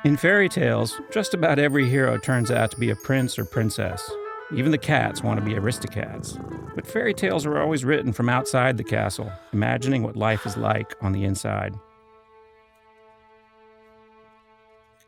In fairy tales, just about every hero turns out to be a prince or princess. Even the cats want to be aristocrats. But fairy tales are always written from outside the castle, imagining what life is like on the inside.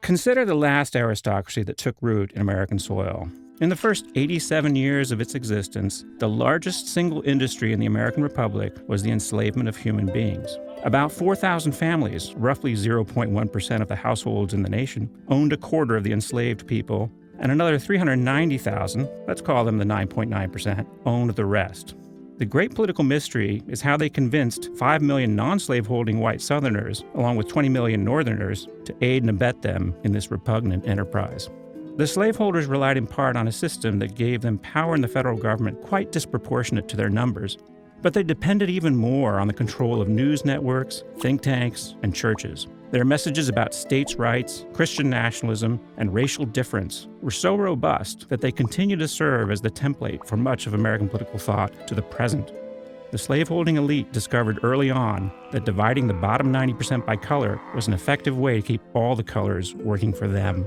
Consider the last aristocracy that took root in American soil. In the first 87 years of its existence, the largest single industry in the American Republic was the enslavement of human beings. About 4,000 families, roughly 0.1% of the households in the nation, owned a quarter of the enslaved people, and another 390,000, let's call them the 9.9%, owned the rest. The great political mystery is how they convinced 5 million non-slaveholding white Southerners, along with 20 million Northerners, to aid and abet them in this repugnant enterprise. The slaveholders relied in part on a system that gave them power in the federal government quite disproportionate to their numbers, but they depended even more on the control of news networks, think tanks, and churches. Their messages about states' rights, Christian nationalism, and racial difference were so robust that they continue to serve as the template for much of American political thought to the present. The slaveholding elite discovered early on that dividing the bottom 90% by color was an effective way to keep all the colors working for them.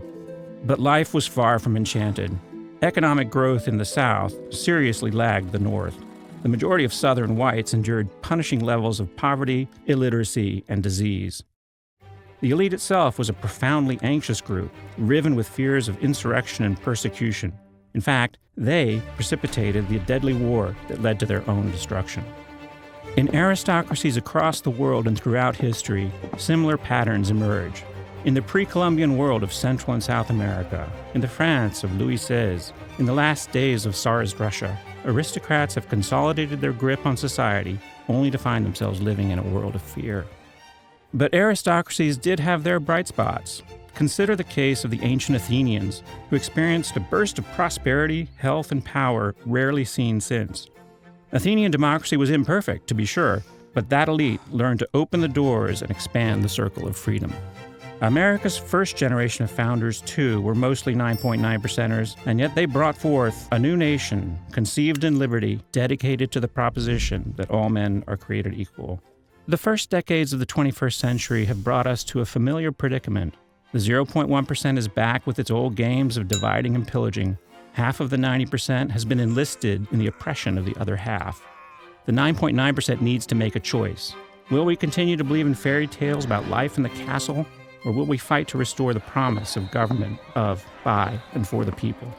But life was far from enchanted. Economic growth in the South seriously lagged the North. The majority of Southern whites endured punishing levels of poverty, illiteracy, and disease. The elite itself was a profoundly anxious group, riven with fears of insurrection and persecution. In fact, they precipitated the deadly war that led to their own destruction. In aristocracies across the world and throughout history, similar patterns emerge. In the pre-Columbian world of Central and South America, in the France of Louis XVI, in the last days of Tsarist Russia, aristocrats have consolidated their grip on society only to find themselves living in a world of fear. But aristocracies did have their bright spots. Consider the case of the ancient Athenians, who experienced a burst of prosperity, health, and power rarely seen since. Athenian democracy was imperfect, to be sure, but that elite learned to open the doors and expand the circle of freedom. America's first generation of founders, too, were mostly 9.9%ers, and yet they brought forth a new nation, conceived in liberty, dedicated to the proposition that all men are created equal. The first decades of the 21st century have brought us to a familiar predicament. The 0.1% is back with its old games of dividing and pillaging. Half of the 90% has been enlisted in the oppression of the other half. The 9.9% needs to make a choice. Will we continue to believe in fairy tales about life in the castle, or will we fight to restore the promise of government of, by, and for the people?